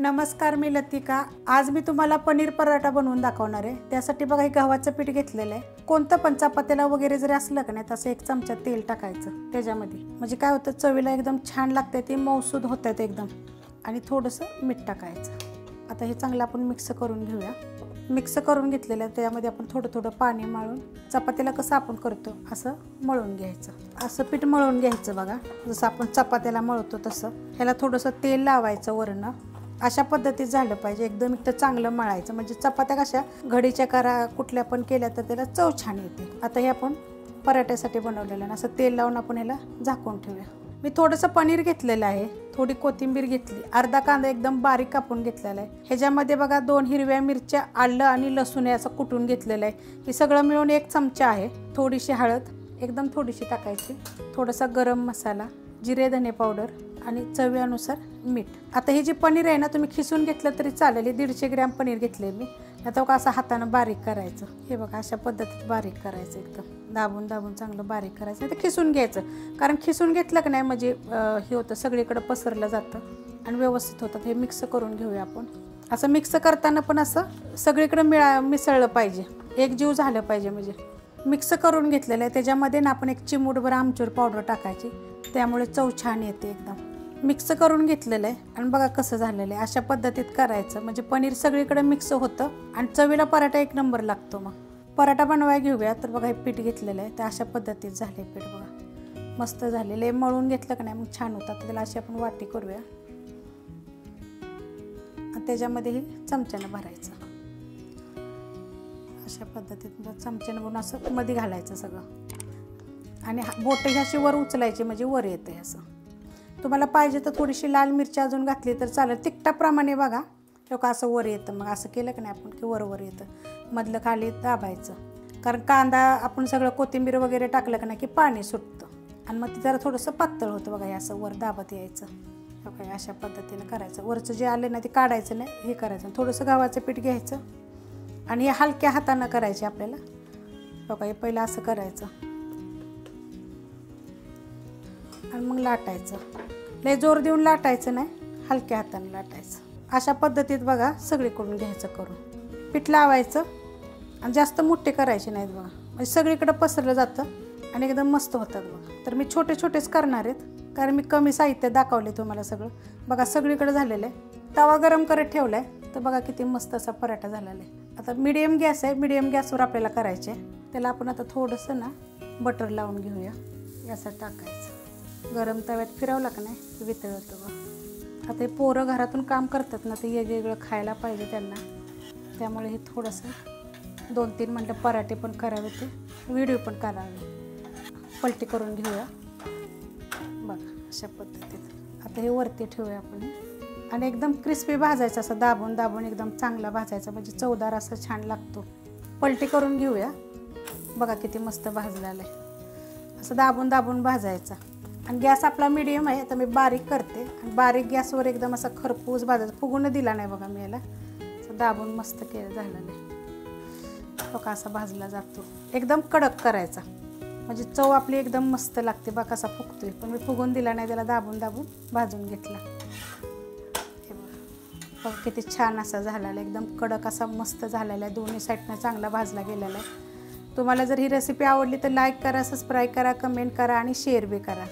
नमस्कार, मी लतिका। आज मी तुम्हाला पनीर पराठा बनवून दाखवणार आहे। त्यासाठी बघा, हे गव्हाचं पीठ घेतलेलं आहे। कोणतं पण चपातीला वगैरे जरी असलं का नाही, तसं 1 चमचा तेल टाकायचं त्याच्यामध्ये। म्हणजे काय होतं, चवीला एकदम छान लागते, ते मऊसूद होतात एकदम। आणि थोडंसं मीठ टाकायचं। आता हे चांगलं आपण मिक्स करून घेऊया। मिक्स करून घेतलेलं आहे, त्यामध्ये आपण थोडं थोडं पाणी मळून चपातीला कसं आपण करतो असं मळून घ्यायचं। असं पीठ मळून घ्यायचं बघा, जसं आपण चपातीला मळतो तसं। ह्याला थोडंसं तेल लावायचं वरनं। अशा पद्धतीत झालं पाहिजे, एकदम इतकं चांगलं मळायचं, म्हणजे चपात्या कशा घडीच्या करा कुठल्या पण केल्या तर त्याला चव छान येते। आता हे आपण पराठ्यासाठी बनवलेलं आहे, असं तेल लावून आपण ह्याला झाकून ठेवूया। मी थोडंसं पनीर घेतलेलं आहे, थोडी कोथिंबीर घेतली, अर्धा कांदा एकदम बारीक कापून घेतलेला आहे। ह्याच्यामध्ये बघा 2 हिरव्या मिरच्या, आलं आणि लसूण हे असं कुटून घेतलेलं आहे। हे सगळं मिळून 1 चमचा आहे। थोडीशी हळद एकदम थोडीशी टाकायची, थोडासा गरम मसाला, जिरे धने पावडर आणि चवीनुसार मीठ। आता हे जे पनीर आहे ना, तुम्ही खिसून घेतलं तरी चालेल। 150 ग्रॅम पनीर घेतले मी। आता बघा असं हातानं बारीक करायचं, हे बघा अशा पद्धतीत बारीक करायचं, एकदम दाबून दाबून चांगलं बारीक करायचं। नाही तर खिसून घ्यायचं, कारण खिसून घेतलं का नाही म्हणजे हे होतं सगळीकडे पसरलं जातं आणि व्यवस्थित होतं। हे मिक्स करून घेऊया आपण। असं मिक्स करताना पण असं सगळीकडे मिसळलं पाहिजे, एकजीव झालं पाहिजे। म्हणजे मिक्स करून घेतलेलं आहे, त्याच्यामध्ये ना आपण 1 चिमूटभर आमचूर पावडर टाकायची, त्यामुळे चव छान येते एकदम। मिक्स करून घेतलेलं आहे आणि बघा कसं झालेलं आहे। अशा पद्धतीत करायचं, म्हणजे पनीर सगळीकडे मिक्स होतं आणि चवीला पराठा 1 नंबर लागतो। मग पराठा बनवायला घेऊया, तर बघा हे पीठ घेतलेलं आहे, तर अशा पद्धतीत झाले पीठ बघा, मस्त झालेलं आहे। मळून घेतलं का नाही मग छान होतं। त्याला अशी आपण वाटी करूया आणि त्याच्यामध्ये हे चमच्यानं भरायचं, अशा पद्धतीत चमच्यानं बनवून असं मध्ये घालायचं सगळं आणि बोटं ही अशी वर उचलायची, म्हणजे वर येते असं। तुम्हाला पाहिजे तर थोडीशी लाल मिरची अजून घातली तर चालेल, तिखटाप्रमाणे बघा। लोक असं वर येतं, मग असं केलं की नाही आपण की वर येतं, मधलं खाली दाबायचं, कारण कांदा आपण सगळं कोथिंबीर वगैरे टाकलं का नाही की पाणी सुटतं आणि मग ते जरा थोडंसं पातळ होतं बघा। हे असं वर दाबत यायचं बघा, अशा पद्धतीनं करायचं। वरचं जे आलं ना ते काढायचं नाही, हे करायचं। थोडंसं गव्हाचं पीठ घ्यायचं आणि हे हलक्या हातानं करायचे आपल्याला बघा। हे पहिलं असं करायचं आणि मग लाटायचं, लय जोर देऊन लाटायचं नाही, हलक्या हाताने लाटायचं। अशा पद्धतीत बघा सगळीकडून घ्यायचं करून, पीठ लावायचं आणि जास्त मोठे करायचे नाहीत बघा, म्हणजे सगळीकडे पसरलं जातं आणि एकदम मस्त होतात बघा। तर मी छोटे छोटेच करणार आहेत, कारण मी कमी साहित्य दाखवले तुम्हाला सगळं। बघा सगळीकडे झालेलं आहे। तवा गरम करत ठेवला आहे, तर बघा किती मस्त असा पराठा झालेला आहे। आता मीडियम गॅस आहे, मीडियम गॅसवर आपल्याला करायचे। त्याला आपण आता थोडंसं ना बटर लावून घेऊया, याचं टाकायचं। गरम तव्यात फिरवला का नाही वितळतं बघा। आता हे पोरं घरातून काम करतात ना, ते वेगवेगळं खायला पाहिजे त्यांना, त्यामुळे हे थोडंसं 2-3 मिनटं पराठे पण करावे, ते व्हिडिओ पण करावे। पलटी करून घेऊया बघा अशा पद्धतीत। आता हे वरती ठेवूया आपण आणि एकदम क्रिस्पी भाजायचं, असं दाबून दाबून एकदम चांगला भाजायचा, म्हणजे चवदार असं छान लागतो। पलटी करून घेऊया बघा, किती मस्त भाजलेलं आहे। असं दाबून दाबून भाजायचा आणि गॅस आपला मीडियम आहे। आता मी बारीक करते आणि बारीक गॅसवर एकदम असा खरपूस भाजायचा, फुगून दिला नाही बघा मी याला, असं दाबून मस्त केलं झालेलं आहे बघा। असा भाजला जातो, एकदम कडक करायचा, म्हणजे चव आपली एकदम मस्त लागते बघा। कसा फुगतोय, पण मी फुगून दिला नाही, त्याला दाबून दाबून भाजून घेतला। हे बघा किती छान असा झालेला, एकदम कडक असा मस्त झालेला आहे। दोन्ही साईडनं चांगला भाजला गेलेला आहे। तुम्हाला जर ही रेसिपी आवडली तर लाईक करा, सबस्क्राईब करा, कमेंट करा आणि शेअर बी करा।